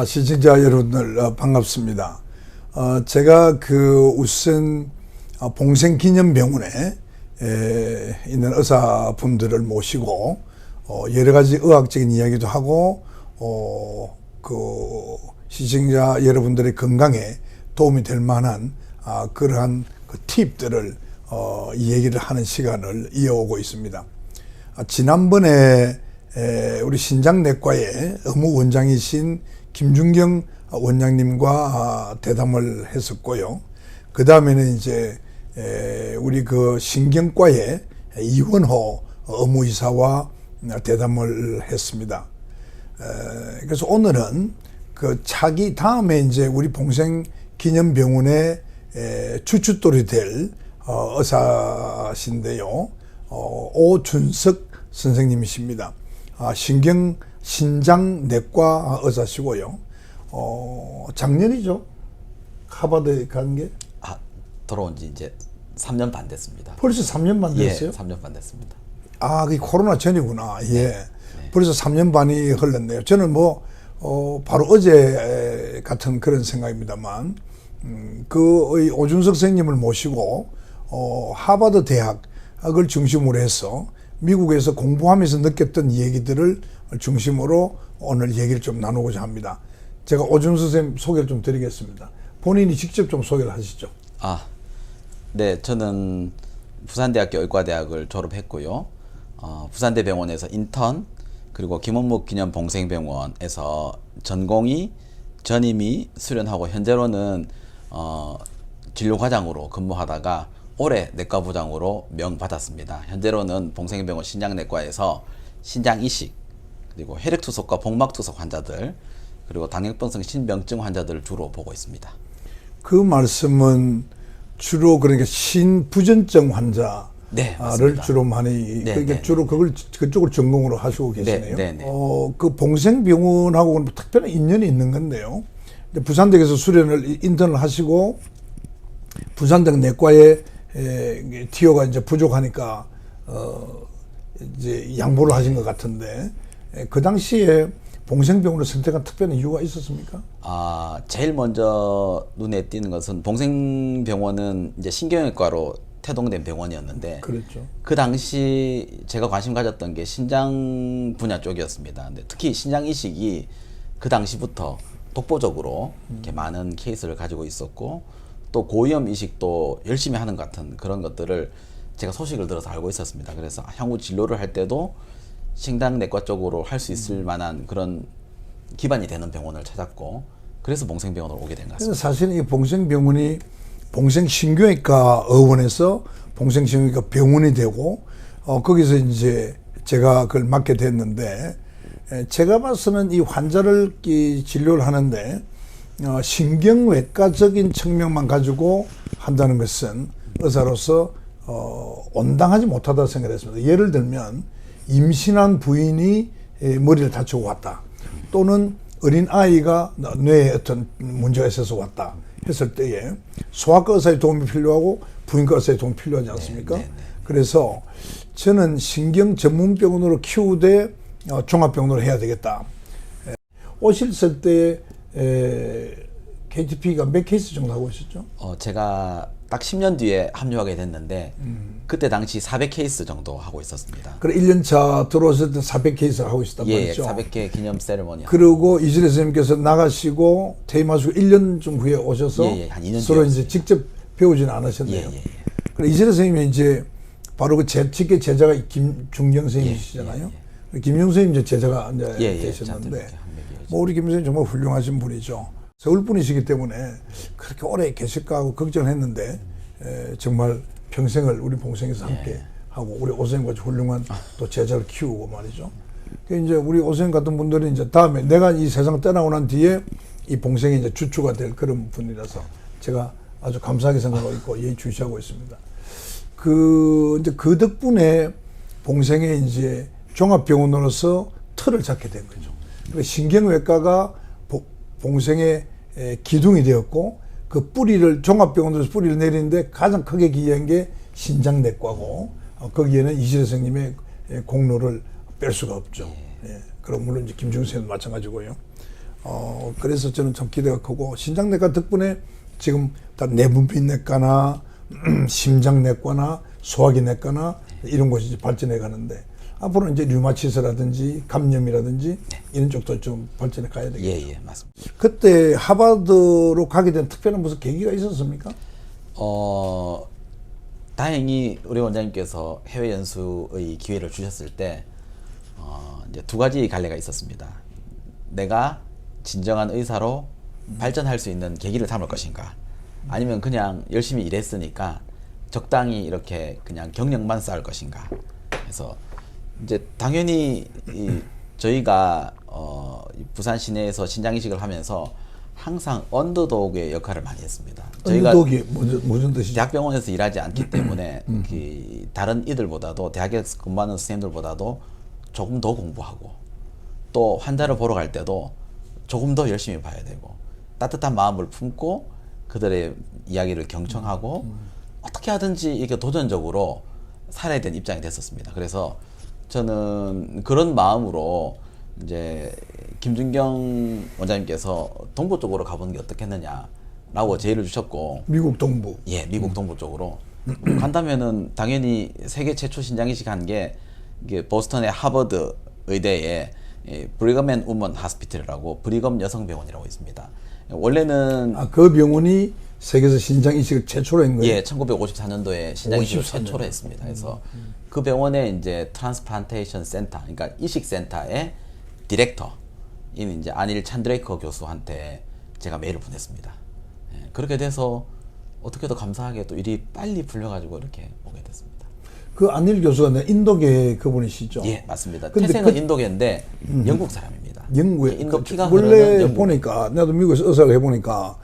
시청자 여러분들 반갑습니다. 제가 우선 봉생기념병원에 있는 의사분들을 모시고 여러 가지 의학적인 이야기도 하고 시청자 여러분들의 건강에 도움이 될 만한 그러한 팁들을 이 얘기를 하는 시간을 이어오고 있습니다. 지난번에 우리 신장내과의 의무원장이신 김준경 원장님과 대담을 했었고요. 그 다음에는 이제 우리 신경과의 이원호 의무의사와 대담을 했습니다. 그래서 오늘은 차기 다음에 이제 우리 봉생기념병원의 주춧돌이 될 의사신데요. 오준석 선생님이십니다. 신장내과 의사시고요. 작년이죠. 하버드 간 게? 돌아온 지 이제 3년 반 됐습니다. 벌써 3년 반 됐어요? 예, 3년 반 됐습니다. 그게 코로나 전이구나. 예. 네. 벌써 3년 반이 흘렀네요. 저는 바로 어제 같은 그런 생각입니다만, 오준석 선생님을 모시고, 하버드 대학을 중심으로 해서 미국에서 공부하면서 느꼈던 얘기들을 중심으로 오늘 얘기를 좀 나누고자 합니다. 제가 오준석 선생님 소개를 좀 드리겠습니다. 본인이 직접 좀 소개를 하시죠. 네, 저는 부산대학교 의과대학을 졸업했고요. 부산대병원에서 인턴, 그리고 김원묵 기념 봉생병원에서 전임이 수련하고 현재로는 진료과장으로 근무하다가 올해 내과부장으로 명받았습니다. 현재로는 봉생병원 신장내과에서 신장이식, 그리고 혈액투석과 복막투석 환자들, 그리고 당뇨병성 신병증 환자들을 주로 보고 있습니다. 그 말씀은 주로 그러니까 신부전증 환자를 네, 주로 많이 그러니까 주로 그쪽을 전공으로 하시고 계시네요. 네. 그 봉생병원하고는 특별한 인연이 있는 건데요. 부산대에서 수련을 인턴을 하시고 부산대 내과에 티오가 이제 부족하니까 이제 양보를 하신 것 같은데 그 당시에 봉생병원을 선택한 특별한 이유가 있었습니까? 제일 먼저 눈에 띄는 것은 봉생병원은 이제 신경외과로 태동된 병원이었는데, 그렇죠. 그 당시 제가 관심 가졌던 게 신장 분야 쪽이었습니다. 근데 특히 신장 이식이 그 당시부터 독보적으로 이렇게 많은 케이스를 가지고 있었고, 또 고위험 이식도 열심히 하는 것 같은 그런 것들을 제가 소식을 들어서 알고 있었습니다. 그래서 향후 진료를 할 때도 신장내과 쪽으로 할 수 있을 만한 그런 기반이 되는 병원을 찾았고, 그래서 봉생병원으로 오게 된 것 같습니다. 사실은 이 봉생병원이 봉생신경외과 의원에서 봉생신경외과 병원이 되고 거기서 이제 제가 그걸 맡게 됐는데, 제가 봐서는 이 환자를 진료를 하는데 신경외과적인 측면만 가지고 한다는 것은 의사로서 온당하지 못하다고 생각했습니다. 예를 들면 임신한 부인이 머리를 다치고 왔다, 또는 어린 아이가 뇌에 어떤 문제가 있어서 왔다 했을 때에 소아과 의사의 도움이 필요하고 부인과 의사의 도움이 필요하지 않습니까? 그래서 저는 신경 전문병원으로 키우되 종합병원으로 해야 되겠다. 오셨을 때 KTP가 몇 케이스 정도 하고 있었죠? 제가 딱 10년 뒤에 합류하게 됐는데 그때 당시 400케이스 정도 하고 있었습니다. 그래 1년차 들어왔을 때 400케이스를 하고 있었단 말이죠. 400개 기념 세레머니. 그리고 이진혜 선생님께서 나가시고 퇴임하시고 1년 좀 후에 오셔서 한 2년 서로 이제 직접 배우지는 않으셨네요. 그래 이진혜 선생님이 이제 바로 제 직계 제자가 김중경 선생님이시잖아요. 김중 선생님 이제 제자가 이제 되셨는데, 우리 김 선생님 정말 훌륭하신 분이죠. 서울 분이시기 때문에 그렇게 오래 계실까 하고 걱정을 했는데 정말 평생을 우리 봉생에서 함께 하고 우리 오 선생님 같이 훌륭한 또 제자를 키우고 말이죠. 이제 우리 오 선생님 같은 분들은 이제 다음에 내가 이 세상 떠나고 난 뒤에 이 봉생이 이제 주축가 될 그런 분이라서 제가 아주 감사하게 생각하고 있고 예의주시하고 있습니다. 이제 그 덕분에 봉생에 이제 종합병원으로서 틀을 잡게 된 거죠. 신경외과가 봉생의 기둥이 되었고, 그 뿌리를 종합병원으로서 뿌리를 내리는데 가장 크게 기여한 게 신장내과고, 거기에는 이시래 선생님의 공로를 뺄 수가 없죠. 예. 그럼 물론 이제 김중수 선생님도 마찬가지고요. 그래서 저는 참 기대가 크고 신장내과 덕분에 지금 다 내분비내과나 심장내과나 소화기내과나 이런 곳이 이제 발전해 가는데 앞으로 이제 류마티스라든지 감염이라든지 이런 쪽도 좀 발전해 가야 되겠죠. 예, 맞습니다. 그때 하버드로 가게 된 특별한 무슨 계기가 있었습니까? 다행히 우리 원장님께서 해외 연수의 기회를 주셨을 때 이제 두 가지 갈래가 있었습니다. 내가 진정한 의사로 발전할 수 있는 계기를 삼을 것인가, 아니면 그냥 열심히 일했으니까 적당히 이렇게 그냥 경력만 쌓을 것인가. 그래서 이제 당연히 저희가 부산 시내에서 신장 이식을 하면서 항상 언더독의 역할을 많이 했습니다. 언더독이 무슨 뜻이죠? 대학병원에서 일하지 않기 때문에 다른 이들보다도, 대학에서 근무하는 선생님들보다도 조금 더 공부하고, 또 환자를 보러 갈 때도 조금 더 열심히 봐야 되고, 따뜻한 마음을 품고 그들의 이야기를 경청하고 어떻게 하든지 이게 도전적으로 살아야 되는 입장이 됐었습니다. 그래서 저는 그런 마음으로 이제 김준경 원장님께서 동부 쪽으로 가보는 게 어떻겠느냐라고 제의를 주셨고, 미국 동부. 예, 미국 동부 쪽으로 간다면은 당연히 세계 최초 신장 이식한 게 이게 보스턴의 하버드 의대에 브리검 앤 우먼 하스피털이라고 브리검 여성병원이라고 있습니다. 원래는 그 병원이 세계에서 신장 이식을 최초로 한 거예요? 예, 1954년도에 신장 이식을 최초로 했습니다. 그래서 그 병원에 이제 트랜스플란테이션 센터, 그러니까 이식 센터의 디렉터인 이제 아닐 찬드레이커 교수한테 제가 메일을 보냈습니다. 예, 그렇게 돼서 어떻게도 감사하게 또 일이 빨리 풀려가지고 이렇게 오게 됐습니다. 그 안일 교수가 그분이시죠? 그분이시죠? 예, 맞습니다. 태생은 인도계인데 영국 사람입니다. 영국에 인도 피가 원래 흐르는 영국. 보니까 나도 미국에서 의사를 해보니까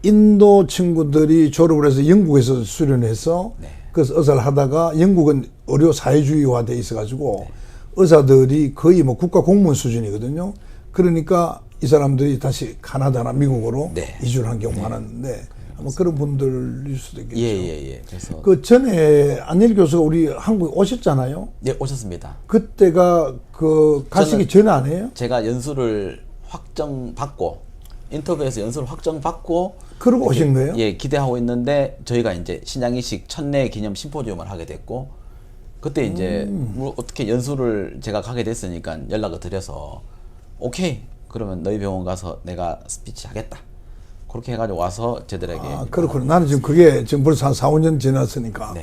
인도 친구들이 졸업을 해서 영국에서 수련해서 네. 그래서 의사를 하다가 영국은 의료 사회주의화돼 있어가지고 의사들이 거의 뭐 국가 공무원 수준이거든요. 그러니까 이 사람들이 다시 카나다나 미국으로 이주를 한 경우가 많았는데 아마 그런 분들일 수도 있겠죠. 예. 그래서 그 전에 안일 교수가 우리 한국에 오셨잖아요. 네, 오셨습니다. 그때가 그 가시기 전에 아니에요? 제가 연수를 확정받고, 인터뷰에서 연수를 확정받고 그러고 오신 거예요? 예, 기대하고 있는데 저희가 이제 신장이식 천내 기념 심포지움을 하게 됐고, 그때 이제 뭐 어떻게 연수를 제가 가게 됐으니까 연락을 드려서 오케이, 그러면 너희 병원 가서 내가 스피치 하겠다. 그렇게 해가지고 와서 저들에게. 그렇구나. 나는 지금 그게 지금 벌써 한 4, 5년 지났으니까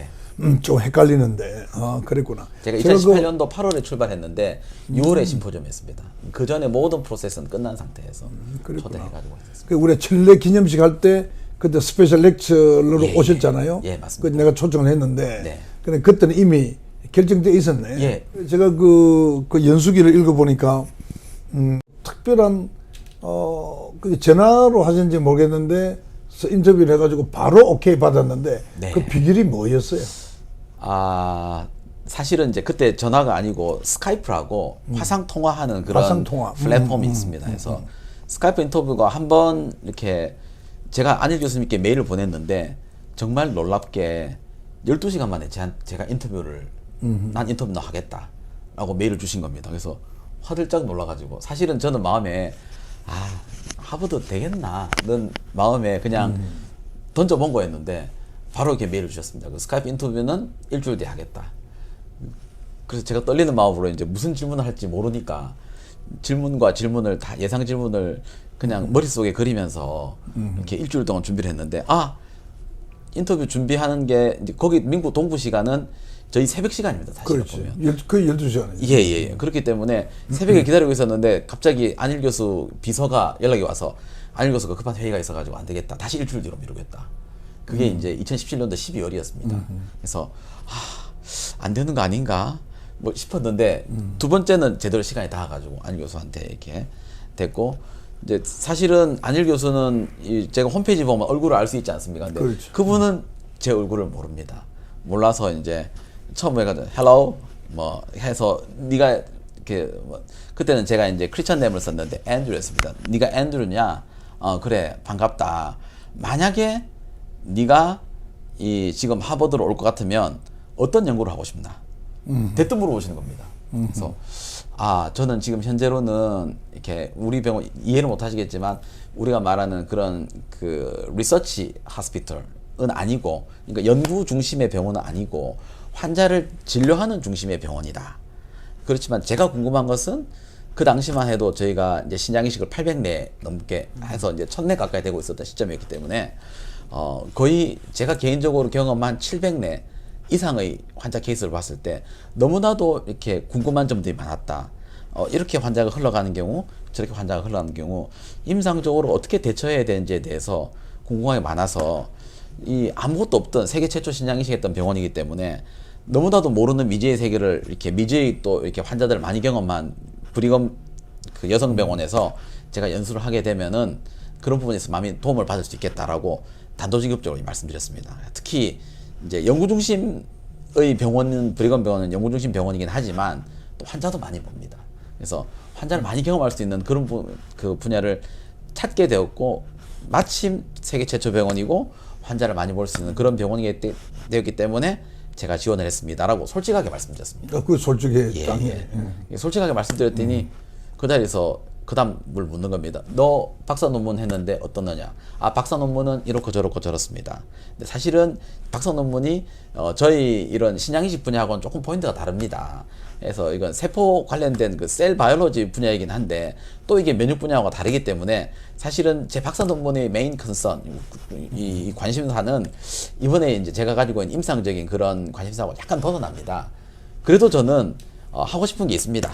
좀 헷갈리는데. 그랬구나. 제가 2018년도 8월에 출발했는데 6월에 심포지엄 했습니다. 그 전에 모든 프로세스는 끝난 상태에서 초대해가지고 했습니다. 우리 천례 기념식 할 때 그때 스페셜 렉처로 오셨잖아요. 예, 맞습니다. 그 내가 초청을 했는데 근데 그때는 이미 결정되어 있었네. 예. 제가 그 연수기를 읽어보니까 특별한 그 전화로 하셨는지 모르겠는데 인터뷰를 해가지고 바로 오케이 받았는데 그 비결이 뭐였어요? 사실은 이제 그때 전화가 아니고 스카이프라고 화상 통화하는 그런 플랫폼이 있습니다. 그래서 스카이프 인터뷰가 한번 이렇게 제가 안일 교수님께 메일을 보냈는데 정말 놀랍게 12시간 만에 제가 인터뷰를 난 인터뷰 너 하겠다라고 메일을 주신 겁니다. 그래서 화들짝 놀라가지고, 사실은 저는 마음에 하버드 되겠나 는 마음에 그냥 던져본 거였는데 바로 이렇게 메일을 주셨습니다. 그 스카이프 인터뷰는 일주일 뒤에 하겠다. 그래서 제가 떨리는 마음으로 이제 무슨 질문을 할지 모르니까 질문과 질문을 다 예상 질문을 그냥 머릿속에 그리면서 이렇게 일주일 동안 준비를 했는데 인터뷰 준비하는 게 이제 거기 미국 동부 시간은 저희 새벽 시간입니다. 사실 보면. 거의 12시간이죠. 예. 그렇기 때문에 새벽에 기다리고 있었는데 갑자기 안일 교수 비서가 연락이 와서 안일 교수가 급한 회의가 있어가지고 안 되겠다. 다시 일주일 뒤로 미루겠다. 그게 이제 2017년도 12월이었습니다. 그래서 안 되는 거 아닌가 뭐 싶었는데 두 번째는 제대로 시간이 닿아가지고 안일 교수한테 이렇게 됐고, 이제 사실은 안일 교수는 제가 홈페이지 보면 얼굴을 알 수 있지 않습니까? 근데 그분은 제 얼굴을 모릅니다. 몰라서 이제 처음에 해가지고 hello 뭐 해서 네가 이렇게 그때는 제가 이제 크리스천 네임을 썼는데 앤드루였습니다. 네가 앤드루냐? 그래 반갑다. 만약에 네가 지금 하버드로 올 것 같으면 어떤 연구를 하고 싶나? 대뜸 물어보시는 겁니다. 그래서 저는 지금 현재로는 이렇게 우리 병원 이해를 못 하시겠지만 우리가 말하는 그런 그 리서치 하스피털은 아니고, 그러니까 연구 중심의 병원은 아니고 환자를 진료하는 중심의 병원이다. 그렇지만 제가 궁금한 것은 그 당시만 해도 저희가 이제 신장 이식을 800내 넘게 해서 이제 1000내 가까이 되고 있었던 시점이었기 때문에 거의 제가 개인적으로 경험한 700내 이상의 환자 케이스를 봤을 때 너무나도 이렇게 궁금한 점들이 많았다. 이렇게 환자가 흘러가는 경우, 저렇게 환자가 흘러가는 경우 임상적으로 어떻게 대처해야 되는지에 대해서 궁금함이 많아서 이 아무것도 없던 세계 최초 신장 이식했던 병원이기 때문에 너무나도 모르는 미지의 세계를 이렇게 미지의 또 이렇게 환자들을 많이 경험한 브리검 그 여성병원에서 제가 연수를 하게 되면은 그런 부분에서 많이 도움을 받을 수 있겠다라고 단도직입적으로 말씀드렸습니다. 특히 이제 연구 중심의 병원은 브리검 병원은 연구 중심 병원이긴 하지만 또 환자도 많이 봅니다. 그래서 환자를 많이 경험할 수 있는 그런 그 분야를 찾게 되었고, 마침 세계 최초 병원이고 환자를 많이 볼 수 있는 그런 병원이 되었기 때문에 제가 지원을 했습니다라고 솔직하게 말씀드렸습니다. 그 솔직히 솔직하게 말씀드렸더니 그 자리에서 그 다음을 묻는 겁니다. 너 박사 논문 했는데 어떻느냐? 박사 논문은 이렇고 저렇고 저렇습니다. 근데 사실은 박사 논문이 저희 이런 신장이식 분야하고는 조금 포인트가 다릅니다. 그래서 이건 세포 관련된 그 셀 바이올로지 분야이긴 한데 또 이게 면역 분야하고 다르기 때문에 사실은 제 박사 논문의 메인 컨선, 이 관심사는 이번에 이제 제가 가지고 있는 임상적인 그런 관심사하고 약간 벗어납니다. 그래도 저는 하고 싶은 게 있습니다.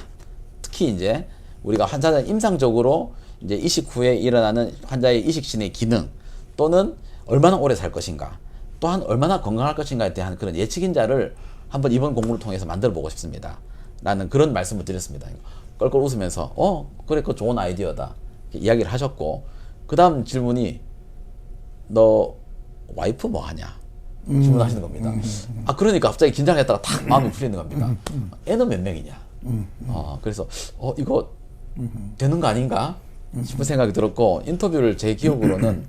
특히 이제 우리가 환자는 임상적으로 이제 이식 후에 일어나는 환자의 이식신의 기능 또는 얼마나 오래 살 것인가, 또한 얼마나 건강할 것인가에 대한 그런 예측인자를 한번 이번 공부를 통해서 만들어 보고 싶습니다. 라는 그런 말씀을 드렸습니다. 껄껄 웃으면서 그래, 그거 좋은 아이디어다 이야기를 하셨고, 그 다음 질문이 너 와이프 뭐 하냐? 질문하시는 겁니다. 그러니까 갑자기 긴장했다가 탁 마음이 풀리는 겁니다. 애는 몇 명이냐? 그래서 이거 되는 거 아닌가 싶은 생각이 들었고, 인터뷰를 제 기억으로는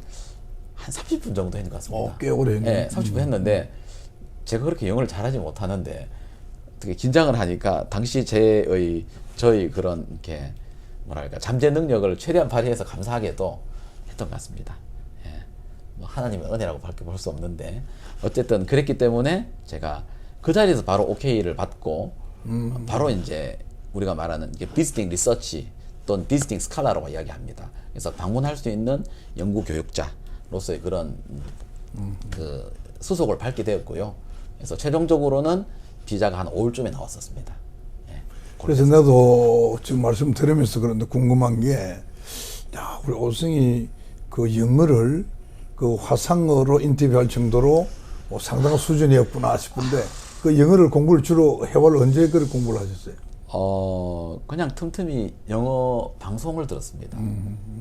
한 30분 정도 했는 것 같습니다. 꽤 오래 했네. 네, 30분 했는데 제가 그렇게 영어를 잘하지 못하는데 되게 긴장을 하니까 당시 저희 그런 이렇게 뭐랄까 잠재 능력을 최대한 발휘해서 감사하게도 했던 것 같습니다. 뭐 하나님의 은혜라고 밖에 볼 수 없는데 어쨌든 그랬기 때문에 제가 그 자리에서 바로 OK를 받고 바로 이제 우리가 말하는 비지팅 리서치 또는 비지팅 스칼라라고 이야기합니다. 그래서 방문할 수 있는 연구 교육자로서의 그런 그 수속을 밟게 되었고요. 그래서 최종적으로는 비자가 한 5일쯤에 나왔었습니다. 그래서 나도 지금 말씀 들으면서 그런데 궁금한 게, 우리 오승이 그 영어를 그 화상어로 인터뷰할 정도로 상당한 수준이었구나 싶은데, 그 영어를 공부를 주로 해월 언제 그렇게 공부를 하셨어요? 그냥 틈틈이 영어 방송을 들었습니다.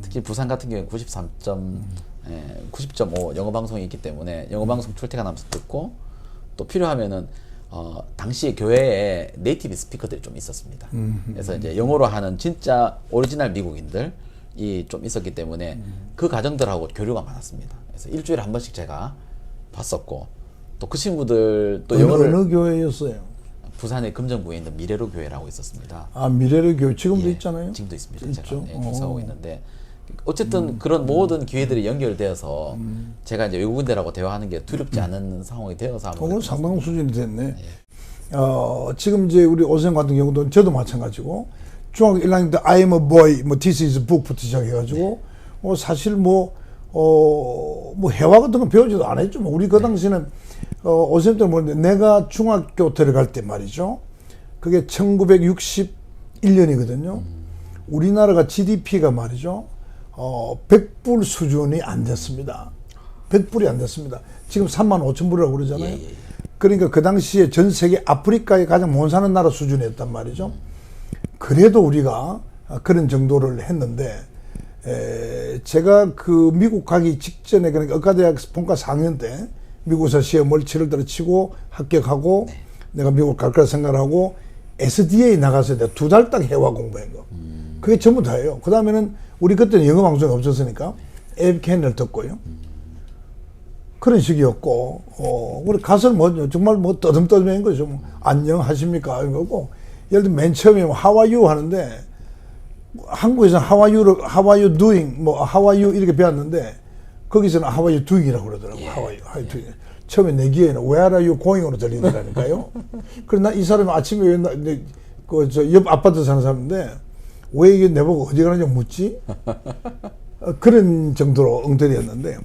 특히 부산 같은 경우에 90.5 영어 방송이 있기 때문에 영어 방송 출퇴근하면서 듣고, 또 필요하면은 당시 교회에 네이티브 스피커들이 좀 있었습니다. 그래서 이제 영어로 하는 진짜 오리지널 미국인들이 좀 있었기 때문에 그 가정들하고 교류가 많았습니다. 그래서 일주일에 한 번씩 제가 봤었고, 또 그 친구들 또 영어를 어느 교회였어요? 부산의 금정구에 있는 미래로 교회라고 있었습니다. 미래로 교회 지금도 있잖아요. 지금도 있습니다. 있죠? 제가 조사하고 있는데 어쨌든 그런 모든 기회들이 연결되어서 제가 이제 외국인들하고 대화하는 게 두렵지 않은 상황이 되어서 그건 상당한 수준이 됐네. 지금 이제 우리 오생 같은 경우도 저도 마찬가지고 중학교 1학년 때 I am a boy, this is a book부터 시작해가지고 사실 뭐 회화 같은 건 배우지도 않았죠. 우리 그 당시는 오생 때는 뭐는데 내가 중학교 들어갈 때 말이죠. 그게 1961년이거든요. 우리나라가 GDP가 말이죠. 100불 수준이 안 됐습니다. 100불이 안 됐습니다. 지금 35,000불이라고 그러잖아요. 그러니까 그 당시에 전 세계 아프리카에 가장 못 사는 나라 수준이었단 말이죠. 그래도 우리가 그런 정도를 했는데, 제가 그 미국 가기 직전에, 그러니까 의과대학 본과 4학년 때 미국에서 시험을 7월달에 치고 합격하고 내가 미국 갈 거라 생각하고 SDA 나가서 내가 2달 딱 해와 공부한 거. 그게 전부 다예요. 그 다음에는 우리 그때는 영어 방송이 없었으니까 에비캔을 듣고요. 그런 식이었고, 우리 가서 정말 떠듬떠듬한 거죠. 안녕하십니까? 이거고, 예를 들면 맨 처음에 뭐 How are you 하는데 한국에서는 How are you doing, 뭐 How are you 이렇게 배웠는데 거기서는 How are you doing이라고 그러더라고요. How are you doing. 처음에 내 귀에는 Where are you going으로 들리더라니까요. 그래서 나 이 사람이 아침에 저 옆 아파트 사는 사람인데 왜 이게 내보고 어디 가는지 묻지? 그런 정도로 엉터리였는데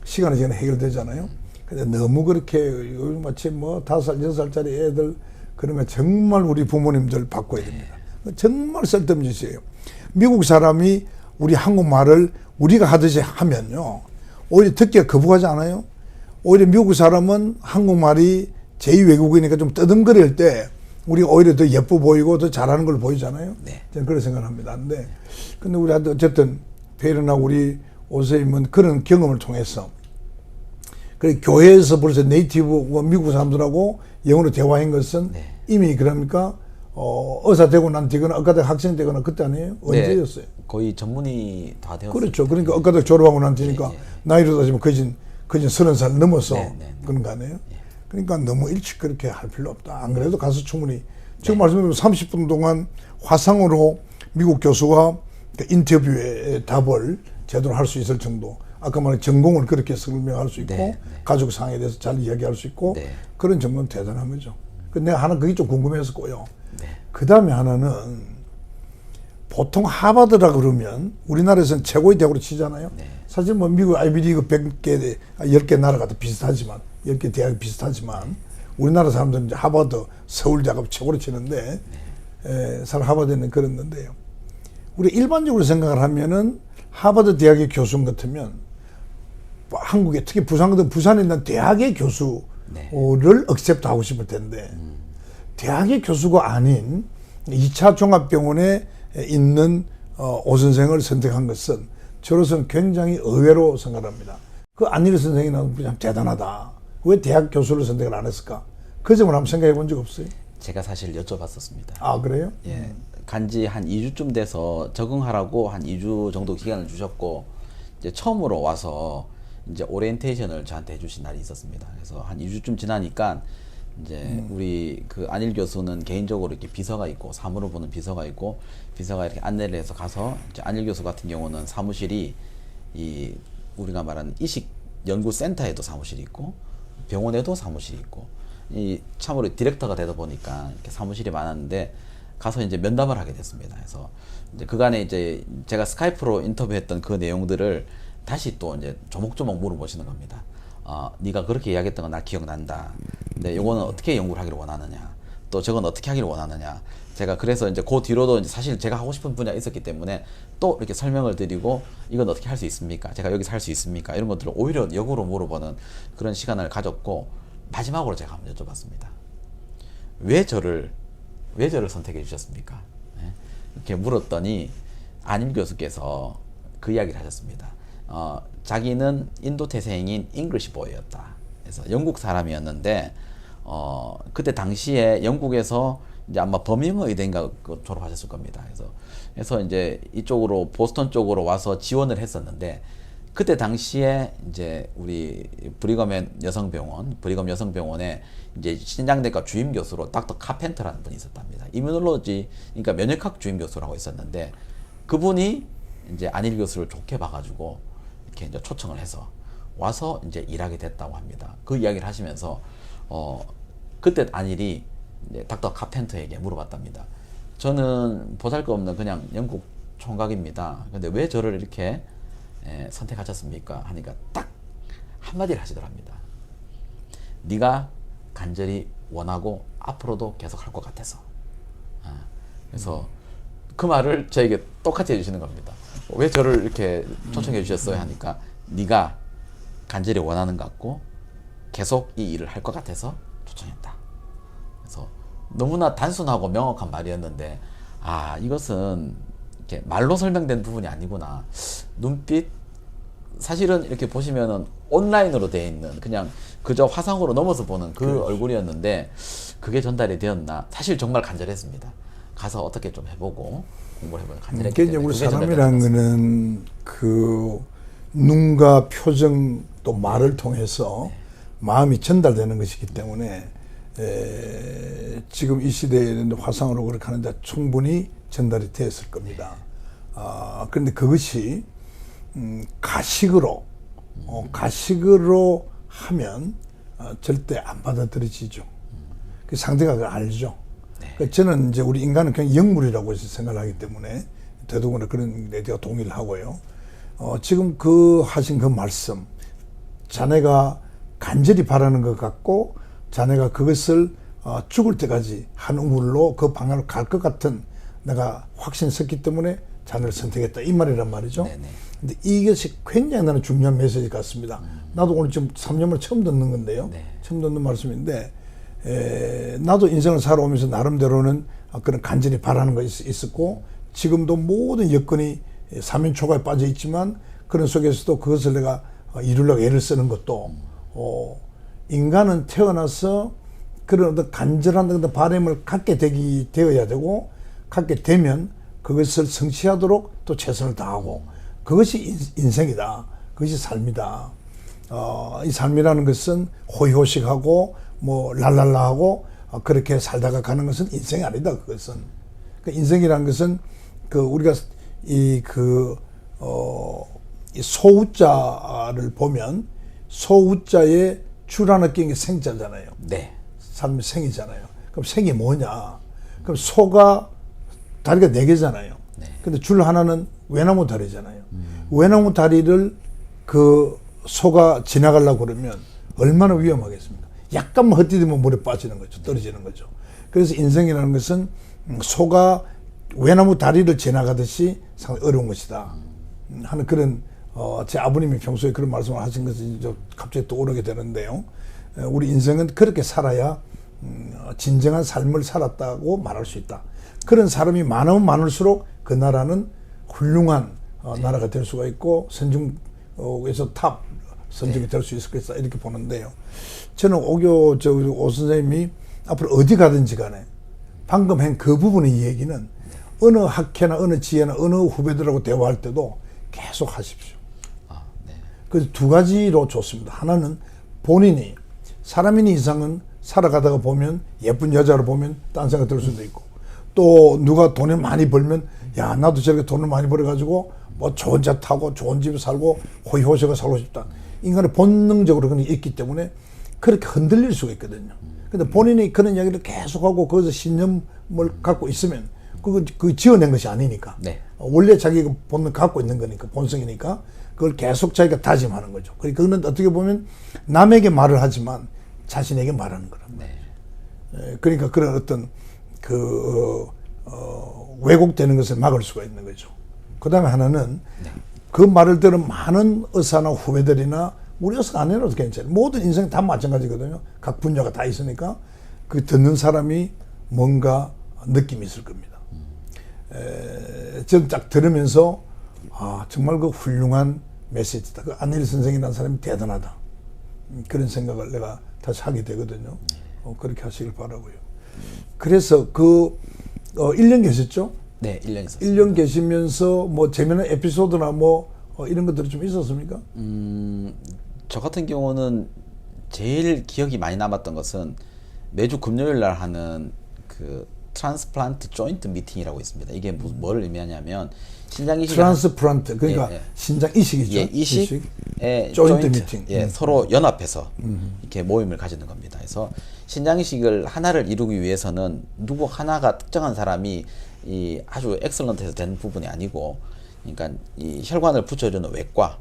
시간이 지나면 해결되잖아요. 근데 너무 그렇게 요즘 마치 뭐 5살, 6살짜리 애들 그러면 정말 우리 부모님들 바꿔야 됩니다. 정말 쓸데없는 짓이에요. 미국 사람이 우리 한국말을 우리가 하듯이 하면요. 오히려 듣기가 거부하지 않아요? 오히려 미국 사람은 한국말이 제2외국이니까 좀 떠듬거릴 때 우리가 오히려 더 예뻐 보이고 더 잘하는 걸 보이잖아요. 네. 저는 그런 생각을 합니다. 근데 우리한테 어쨌든 페이런하고 우리 오선생님은 그런 경험을 통해서 그래 교회에서 벌써 네이티브 미국 사람들하고 영어로 대화한 것은 네. 이미 그러니까 의사 되고 난 뒤거나 의과대학 학생 되거나 그때 아니에요? 언제였어요? 네, 거의 전문의 다 되었어요. 그렇죠. 그러니까 의과대학 졸업하고 난 뒤니까 나이로 따지면 거진 30살 넘어서 그런 거 아니에요? 그러니까 너무 일찍 그렇게 할 필요 없다. 안 그래도 가서 충분히 지금 말씀드린 30분 동안 화상으로 미국 교수와 인터뷰의 답을 제대로 할 수 있을 정도. 아까 말한 전공을 그렇게 설명할 수 있고 가족 상황에 대해서 잘 이야기할 수 있고 그런 정도는 대단한 거죠. 근데 내가 하나 그게 좀 궁금했었고요. 그 다음에 하나는 보통 하버드라 그러면 우리나라에서는 최고의 대학으로 치잖아요. 사실 뭐 미국 아이비리그 100개, 10개 나라가 다 비슷하지만 10개 대학이 비슷하지만 우리나라 사람들은 이제 하버드, 서울대가 최고로 치는데 사실 하버드는 그랬는데요. 우리 일반적으로 생각을 하면은 하버드 대학의 교수 같으면 한국에 특히 부산 같은 부산에 있는 대학의 교수를 억셉트 하고 싶을 텐데 대학의 교수가 아닌 2차 종합병원에 있는 오 선생을 선택한 것은 저로서는 굉장히 의외로 생각합니다. 그 안일희 선생님은 참 대단하다. 왜 대학 교수를 선택을 안 했을까? 그 점을 한번 생각해 본 적 없어요? 제가 사실 여쭤봤었습니다. 아, 그래요? 예. 간지 한 2주쯤 돼서 적응하라고 한 2주 정도 기간을 주셨고, 이제 처음으로 와서 이제 오리엔테이션을 저한테 해주신 날이 있었습니다. 그래서 한 2주쯤 지나니까 이제 우리 그 안일 교수는 개인적으로 이렇게 비서가 있고 사무를 보는 비서가 있고 비서가 이렇게 안내를 해서 가서 이제 안일 교수 같은 경우는 사무실이 이 우리가 말하는 이식 연구 센터에도 사무실이 있고 병원에도 사무실이 있고 이 참으로 디렉터가 되다 보니까 이렇게 사무실이 많았는데 가서 이제 면담을 하게 됐습니다. 그래서 이제 그간에 이제 제가 스카이프로 인터뷰했던 그 내용들을 다시 또 이제 조목조목 물어보시는 겁니다. 네가 그렇게 이야기했던 건 나 기억난다. 근데 요거는 어떻게 연구를 하기를 원하느냐. 또 저건 어떻게 하기를 원하느냐. 제가 그래서 이제 그 뒤로도 이제 사실 제가 하고 싶은 분야가 있었기 때문에 또 이렇게 설명을 드리고 이건 어떻게 할 수 있습니까? 제가 여기서 할 수 있습니까? 이런 것들을 오히려 역으로 물어보는 그런 시간을 가졌고 마지막으로 제가 한번 여쭤봤습니다. 왜 저를 선택해 주셨습니까? 네? 이렇게 물었더니 안일 교수께서 그 이야기를 하셨습니다. 자기는 인도 태생인 잉글리시 보이였다. 그래서 영국 사람이었는데 그때 당시에 영국에서 이제 아마 버밍엄 의대인가 졸업하셨을 겁니다. 그래서 이제 이쪽으로 보스턴 쪽으로 와서 지원을 했었는데 그때 당시에 이제 우리 브리검 여성병원에 이제 신장내과 주임 교수로 닥터 카펜터라는 분이 있었답니다. 이뮤놀로지, 그러니까 면역학 주임 교수라고 있었는데 그분이 이제 안일 교수를 좋게 봐가지고 이렇게 이제 초청을 해서 와서 이제 일하게 됐다고 합니다. 그 이야기를 하시면서 그때 안일이 이제 닥터 카펜터에게 물어봤답니다. 저는 보잘것없는 그냥 영국 총각입니다. 근데 왜 저를 이렇게 선택하셨습니까? 하니까 딱 한마디를 하시더랍니다. 네가 간절히 원하고 앞으로도 계속 할 것 같아서. 그래서 그 말을 저에게 똑같이 해주시는 겁니다. 왜 저를 이렇게 초청해 주셨어요? 하니까 네가 간절히 원하는 것 같고 계속 이 일을 할 것 같아서 초청했다. 그래서 너무나 단순하고 명확한 말이었는데 이것은 이렇게 말로 설명된 부분이 아니구나. 눈빛, 사실은 이렇게 보시면은 온라인으로 되어 있는 그냥 그저 화상으로 넘어서 보는 그 그렇죠. 얼굴이었는데 그게 전달이 되었나. 사실 정말 간절했습니다. 가서 어떻게 좀 해보고 공부를 해보고 간절했기 때문에. 우리 사람이라는 거는 그 눈과 표정 또 말을 통해서 마음이 전달되는 것이기 때문에 지금 이 시대에는 화상으로 그렇게 하는데 충분히 전달이 됐을 겁니다. 그런데 그것이 가식으로 하면 절대 안 받아들여지죠. 그 상대가 그걸 알죠. 그러니까 저는 이제 우리 인간은 그냥 영물이라고 생각을 하기 때문에 더더군다나 그런 데 제가 동의를 하고요. 지금 하신 그 말씀, 자네가 간절히 바라는 것 같고 자네가 그것을 죽을 때까지 한 우물로 그 방향으로 갈 것 같은 내가 확신이 섰기 때문에 자네를 선택했다 이 말이란 말이죠. 네네. 근데 이것이 굉장히 나는 중요한 메시지 같습니다. 나도 오늘 지금 3년을 처음 듣는 건데요. 네. 처음 듣는 말씀인데 나도 인생을 살아오면서 나름대로는 그런 간절히 바라는 것이 있었고 지금도 모든 여건이 사면초가에 빠져 있지만 그런 속에서도 그것을 내가 이루려고 애를 쓰는 것도 인간은 태어나서 그런 어떤 간절한 어떤 바람을 갖게 되어야 되고 갖게 되면 그것을 성취하도록 또 최선을 다하고 그것이 인생이다. 그것이 삶이다. 이 삶이라는 것은 호의호식하고 뭐 랄랄라하고 그렇게 살다가 가는 것은 인생이 아니다. 그것은 그 인생이라는 것은 그 우리가 이 소우자를 보면 소우자에 줄 하나 끼는 게 생자잖아요. 네. 삶의 생이잖아요. 그럼 생이 뭐냐? 그럼 소가 다리가 4개잖아요. 네. 근데 줄 하나는 외나무 다리잖아요. 외나무 다리를 그 소가 지나가려고 그러면 얼마나 위험하겠습니까? 약간만 헛디디면 물에 빠지는 거죠. 떨어지는 거죠. 그래서 인생이라는 것은 소가 외나무 다리를 지나가듯이 상당히 어려운 것이다. 하는 그런 제 아버님이 평소에 그런 말씀을 하신 것이 갑자기 떠오르게 되는데요. 우리 인생은 그렇게 살아야 진정한 삶을 살았다고 말할 수 있다. 그런 사람이 많으면 많을수록 그 나라는 훌륭한 나라가 될 수가 있고 선중에서 탑 선중이 될 수 있을 것이다 이렇게 보는데요. 저는 오 선생님이 앞으로 어디 가든지 간에 방금 한 그 부분의 얘기는 어느 학회나 어느 지혜나 어느 후배들하고 대화할 때도 계속 하십시오. 그래서 2가지로 좋습니다. 하나는 본인이 사람인 이상은 살아가다가 보면 예쁜 여자를 보면 딴 생각 들 수도 있고 또 누가 돈을 많이 벌면 야 나도 저렇게 돈을 많이 벌어가지고 뭐 좋은 차 타고 좋은 집에 살고 호의호식하게 살고 싶다. 인간의 본능적으로 그런 게 있기 때문에 그렇게 흔들릴 수가 있거든요. 근데 본인이 그런 이야기를 계속하고 거기서 신념을 갖고 있으면 그거 지어낸 것이 아니니까. 네. 원래 자기가 본능 갖고 있는 거니까 본성이니까 그걸 계속 자기가 다짐하는 거죠. 그러니까 그건 어떻게 보면 남에게 말을 하지만 자신에게 말하는 거란 말이죠. 네. 그러니까 그런 어떤 왜곡되는 것을 막을 수가 있는 거죠. 그 다음에 하나는 그 말을 들은 많은 의사나 후배들이나 우리 의사가 아니라도 괜찮아요. 모든 인생 다 마찬가지거든요. 각 분야가 다 있으니까 그 듣는 사람이 뭔가 느낌이 있을 겁니다. 저는 딱 들으면서 정말 그 훌륭한 메시지다. 그 안일 선생이라는 사람이 대단하다. 그런 생각을 내가 다시 하게 되거든요. 그렇게 하시길 바라고요. 그래서 1년 계셨죠? 네, 1년 있었습니다. 1년 계시면서 뭐 재미난 에피소드나 뭐 이런 것들이 좀 있었습니까? 저 같은 경우는 제일 기억이 많이 남았던 것은 매주 금요일 날 하는 그 트랜스플란트 조인트 미팅이라고 있습니다. 이게 뭘 의미하냐면 신장 이식 트랜스플란트 그러니까 신장 이식이죠. 예, 이식의 조인트 미팅. 서로 연합해서 이렇게 모임을 가지는 겁니다. 그래서 신장 이식을 하나를 이루기 위해서는 누구 하나가 특정한 사람이 이 아주 엑셀런트해서 되는 부분이 아니고, 그러니까 이 혈관을 붙여주는 외과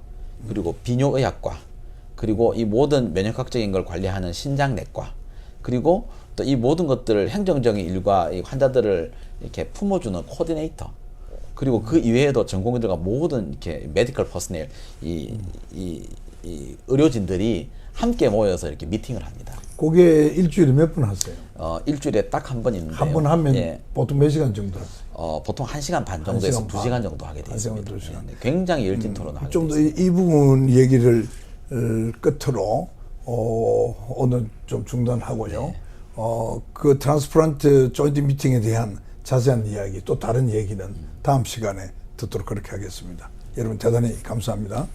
그리고 비뇨의학과 그리고 이 모든 면역학적인 걸 관리하는 신장내과 그리고 또 이 모든 것들을 행정적인 일과 이 환자들을 이렇게 품어주는 코디네이터 그리고 그 이외에도 전공의들과 모든 이렇게 메디컬 퍼스널 이 의료진들이 함께 모여서 이렇게 미팅을 합니다. 그게 일주일에 몇 분 하세요? 일주일에 딱 한 번 있는데요. 한 번 하면 보통 몇 시간 정도 하세요? 보통 1시간 반 정도에서 2시간 정도 하게 되어 있습니다. 네, 굉장히 열띤 토론을 하게 좀 더 이 부분 얘기를 끝으로 오늘 좀 중단하고요. 네. 그 트랜스플란트 조인트 미팅에 대한 자세한 이야기 또 다른 얘기는 다음 시간에 듣도록 그렇게 하겠습니다. 여러분 대단히 감사합니다.